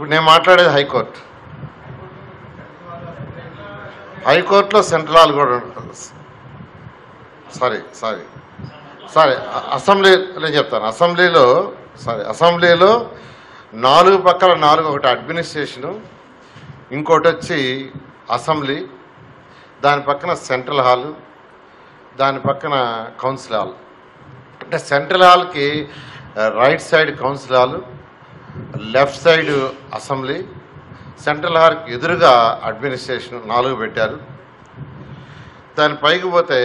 ఇప్పుడు నేను మాట్లాడేది హైకోర్టు. హైకోర్టులో సెంట్రల్ హాల్ కూడా ఉంటుంది. సారీ అసెంబ్లీ నేను చెప్తాను. అసెంబ్లీలో 4 పక్కల 4 ఒకటి అడ్మినిస్ట్రేషను, ఇంకోటి వచ్చి అసెంబ్లీ, దాని పక్కన సెంట్రల్ హాలు, దాని పక్కన కౌన్సిల్ హాల్. అంటే సెంట్రల్ హాల్కి right side council hall, left side assembly, central హాల్కి ఎదురుగా అడ్మినిస్ట్రేషన్ 4 పెట్టారు. దాని పైకి పోతే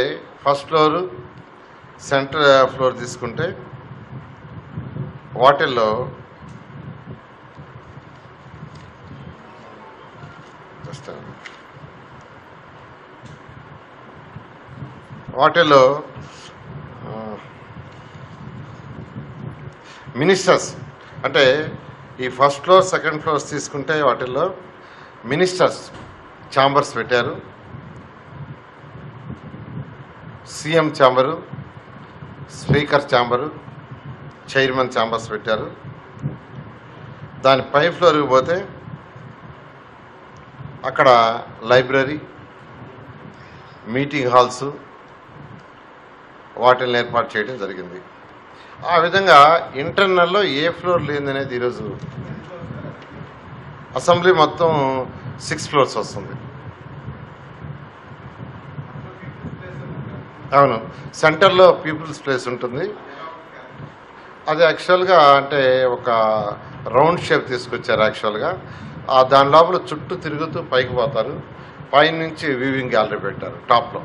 ఫస్ట్ ఫ్లోరు, సెంటర్ ఫ్లోర్ తీసుకుంటే వాటిల్లో మినిస్టర్స్, అంటే ఈ ఫస్ట్ ఫ్లోర్ సెకండ్ ఫ్లోర్స్ తీసుకుంటే వాటిల్లో మినిస్టర్స్ ఛాంబర్స్ పెట్టారు, CM chamber, speaker chamber, chairman chambers పెట్టారు. దాని పై ఫ్లోర్కి పోతే అక్కడ లైబ్రరీ, మీటింగ్ హాల్స్ వాటిని ఏర్పాటు చేయడం జరిగింది. ఆ విధంగా ఇంటర్నల్లో ఏ ఫ్లోర్ లేదనేది ఈరోజు అసెంబ్లీ మొత్తం 6 ఫ్లోర్స్ వస్తుంది. అవును, సెంటర్లో పీపుల్స్ ప్లేస్ ఉంటుంది. అది యాక్చువల్గా అంటే ఒక రౌండ్ షేప్ తీసుకొచ్చారు. యాక్చువల్గా దాని లోపల చుట్టూ తిరుగుతూ పైకి పోతారు. పైనుంచి వ్యూవింగ్ గ్యాలరీ పెట్టారు టాప్లో,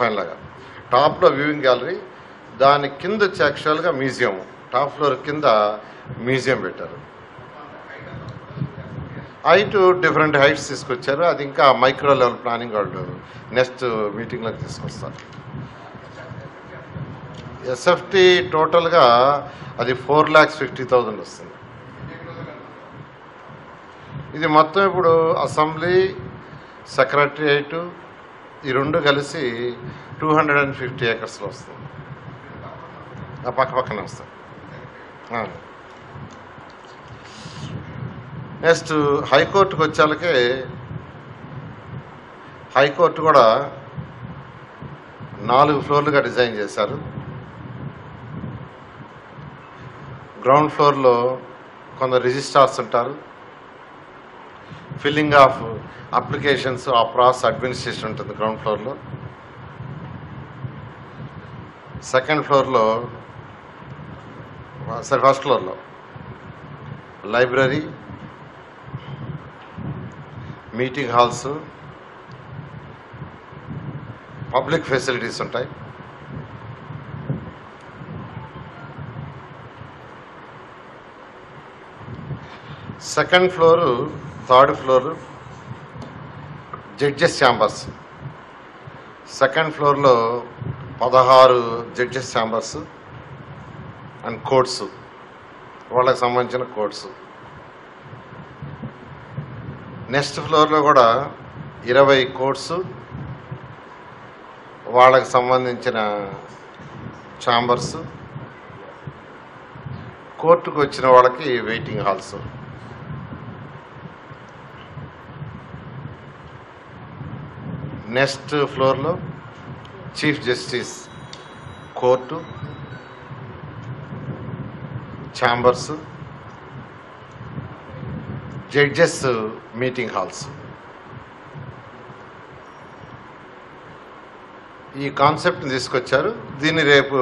ఫైనల్గా టాప్లో వ్యూవింగ్ గ్యాలరీ, దాని కింద వచ్చి యాక్చువల్గా మ్యూజియం, టాప్ ఫ్లోర్ కింద మ్యూజియం పెట్టారు. హైట్ డిఫరెంట్ హైట్స్ తీసుకొచ్చారు. అది ఇంకా మైక్రో లెవెల్ ప్లానింగ్ వాళ్ళు నెక్స్ట్ మీటింగ్లోకి తీసుకొస్తారు. ఎస్ఎఫ్టీ టోటల్గా అది 4,50,000 వస్తుంది. ఇది మొత్తం ఇప్పుడు అసెంబ్లీ, సెక్రటరియేటు ఈ 2 కలిసి 250 ఏకర్స్లో వస్తుంది. పక్కనే వస్తుంది. నెక్స్ట్ హైకోర్టుకు వచ్చేళ్ళకే, హైకోర్టు కూడా 4 ఫ్లోర్లుగా డిజైన్ చేశారు. గ్రౌండ్ ఫ్లోర్లో కొందరు రిజిస్ట్రార్స్ ఉంటారు, ఫిల్లింగ్ ఆఫ్ అప్లికేషన్స్, ఆ ప్రాసెస్ అడ్మినిస్ట్రేషన్ ఉంటుంది గ్రౌండ్ ఫ్లోర్లో. సెకండ్ ఫ్లోర్లో ఫస్ట్ ఫ్లోర్లో library, meeting halls, public facilities ఉంటాయి. Second floor, third floor judges chambers. Second ఫ్లోర్లో 16 జడ్జెస్ ఛాంబర్స్ అండ్ కోర్ట్స్, వాళ్ళకి సంబంధించిన కోర్ట్స్. నెక్స్ట్ ఫ్లోర్లో కూడా 20 కోర్ట్స్, వాళ్ళకి సంబంధించిన ఛాంబర్స్, కోర్టుకు వచ్చిన వాళ్ళకి వెయిటింగ్ హాల్స్. నెక్స్ట్ ఫ్లోర్లో chief justice court, chambers, judges meeting halls. ఈ కాన్సెప్ట్ని తీసుకొచ్చారు. దీన్ని రేపు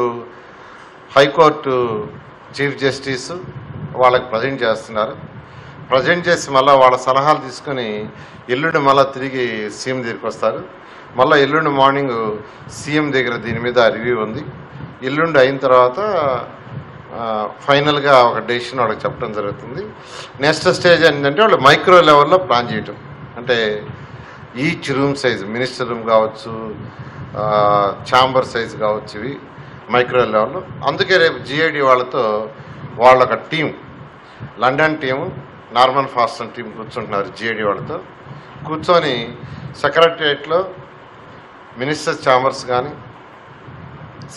హైకోర్టు చీఫ్ జస్టిస్ వాళ్ళకి ప్రజెంట్ చేస్తున్నారు. ప్రజెంట్ చేసి మళ్ళీ వాళ్ళ సలహాలు తీసుకొని ఎల్లుండి మళ్ళీ తిరిగి సీఎం దగ్గరికి వస్తారు. మళ్ళీ ఎల్లుండి మార్నింగ్ సీఎం దగ్గర దీని మీద రివ్యూ ఉంది. ఎల్లుండి అయిన తర్వాత ఫైనల్గా ఒక డెసిషన్ వాళ్ళకి చెప్పడం జరుగుతుంది. నెక్స్ట్ స్టేజ్ ఏంటంటే వాళ్ళు మైక్రో లెవెల్లో ప్లాన్ చేయటం, అంటే each room size, minister room కావచ్చు, ఛాంబర్ సైజు కావచ్చు, ఇవి మైక్రో లెవెల్లో. అందుకే రేపు జిఐడి వాళ్ళతో వాళ్ళొక team, London team, Norman Foster team కూర్చుంటున్నారు. జిఐడి వాళ్ళతో కూర్చొని సెక్రటరియట్లో మినిస్టర్స్ ఛాంబర్స్ కానీ,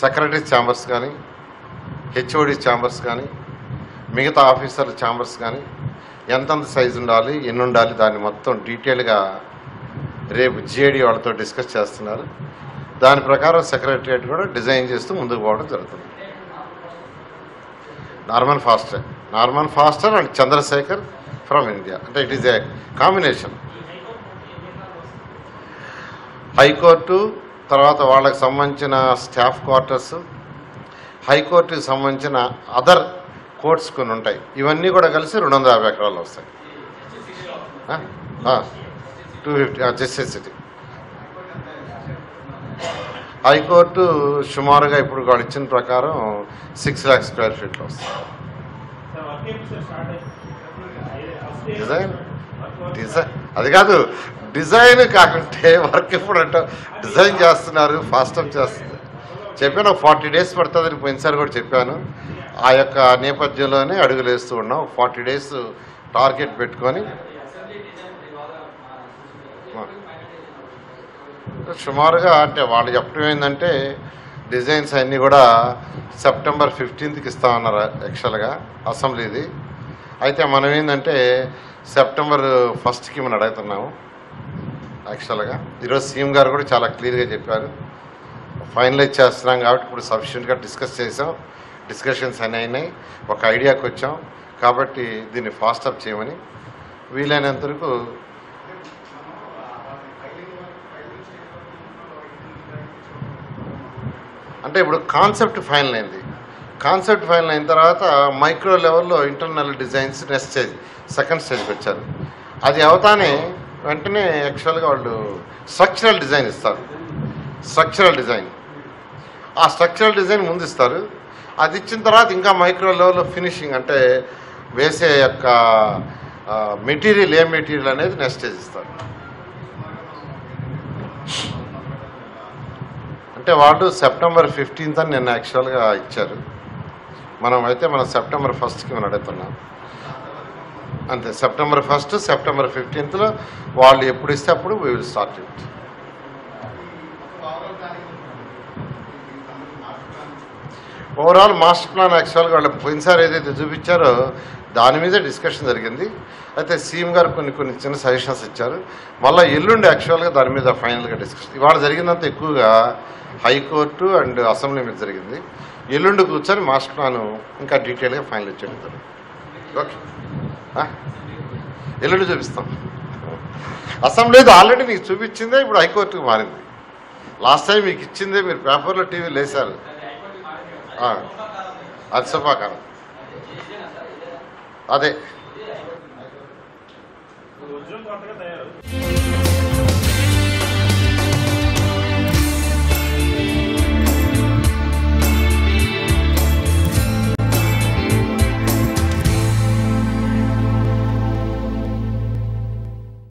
సెక్రటరీస్ ఛాంబర్స్ కానీ, హెచ్ఓడి ఛాంబర్స్ కానీ, మిగతా ఆఫీసర్ల ఛాంబర్స్ కానీ, ఎంతంత సైజు ఉండాలి, ఎన్ని ఉండాలి, దాన్ని మొత్తం డీటెయిల్గా రేపు జిఏడి వాళ్ళతో డిస్కస్ చేస్తున్నారు. దాని ప్రకారం సెక్రటరియట్ కూడా డిజైన్ చేస్తూ ముందుకు పోవడం జరుగుతుంది. Norman Foster and Chandrashekhar from India. అంటే it is a combination. High court తర్వాత వాళ్ళకి సంబంధించిన స్టాఫ్ క్వార్టర్స్, హైకోర్టుకి సంబంధించిన అదర్ కోర్ట్స్ కొన్ని ఉంటాయి. ఇవన్నీ కూడా కలిసి 250 ఎకరాలు వస్తాయి. 250 జస్టిస్ సిటీ. హైకోర్టు సుమారుగా ఇప్పుడు వాళ్ళు ఇచ్చిన ప్రకారం 6 laख స్క్వేర్ ఫీట్లో వస్తుంది. డిజైన్ అది కాదు, డిజైన్ కాకుంటే వర్క్ ఎప్పుడు అంటే డిజైన్ చేస్తున్నారు, ఫాస్టప్ చేస్తుంది. చెప్పాను 40 days పడుతుందని పోయినసారి కూడా చెప్పాను. ఆ యొక్క నేపథ్యంలోనే అడుగులు వేస్తూ ఉన్నాం. 40 days టార్గెట్ పెట్టుకొని సుమారుగా అంటే వాళ్ళు చెప్పడం ఏంటంటే డిజైన్స్ అన్నీ కూడా September 15th ఇస్తామన్నారు యాక్చువల్గా అసెంబ్లీది. అయితే మనం ఏంటంటే September 1st మనం అడుగుతున్నాము యాక్చువల్గా. ఈరోజు సీఎం గారు కూడా చాలా క్లియర్గా చెప్పారు, ఫైనలైజ్ చేస్తున్నాం కాబట్టి ఇప్పుడు సఫిషియెంట్గా డిస్కస్ చేసాం, డిస్కషన్స్ అన్నీ అయినాయి, ఒక ఐడియాకి వచ్చాం కాబట్టి దీన్ని ఫాస్టప్ చేయమని వీలైనంత వరకు. అంటే ఇప్పుడు కాన్సెప్ట్ ఫైనల్ అయింది. కాన్సెప్ట్ ఫైనల్ అయిన తర్వాత మైక్రో లెవెల్లో internal designs next stage, second స్టేజ్కి వచ్చారు. అది అవతానే వెంటనే యాక్చువల్గా వాళ్ళు స్ట్రక్చరల్ డిజైన్ ఇస్తారు. స్ట్రక్చరల్ డిజైన్, ఆ స్ట్రక్చరల్ డిజైన్ ముందు ఇస్తారు. అది ఇచ్చిన తర్వాత ఇంకా మైక్రో లెవెల్లో ఫినిషింగ్ అంటే వేసే యొక్క మెటీరియల్, ఏ మెటీరియల్ అనేది నెక్స్ట్ స్టేజ్ ఇస్తారు. అంటే వాళ్ళు September 15th అని నిన్న యాక్చువల్గా ఇచ్చారు. మనం September 1st మనం అడుగుతున్నాం అంతే. September 1st, September 15th వాళ్ళు ఎప్పుడు ఇస్తే అప్పుడు we will start it. Overall master plan యాక్చువల్గా వాళ్ళు పోయినసారి ఏదైతే చూపించారో దాని మీదే డిస్కషన్ జరిగింది. అయితే సీఎం గారు కొన్ని చిన్న సజెషన్స్ ఇచ్చారు. మళ్ళీ ఎల్లుండి యాక్చువల్గా దాని మీద ఫైనల్గా డిస్కషన్. ఇవాళ జరిగిందంతా ఎక్కువగా హైకోర్టు అండ్ అసెంబ్లీ మీద జరిగింది. ఎల్లుండి కూర్చొని మాస్టర్ ప్లాన్ ఇంకా డీటెయిల్గా ఫైనల్ ఇచ్చేయడం జరుగుతుంది. ఓకే, ఎల్లుండి చూపిస్తాం. అసెంబ్లీ ఆల్రెడీ మీకు చూపించిందే ఇప్పుడు హైకోర్టుకు మారింది. లాస్ట్ టైం మీకు ఇచ్చిందే మీరు పేపర్లో టీవీలో వేశారు. అది శుభాకారం అదే.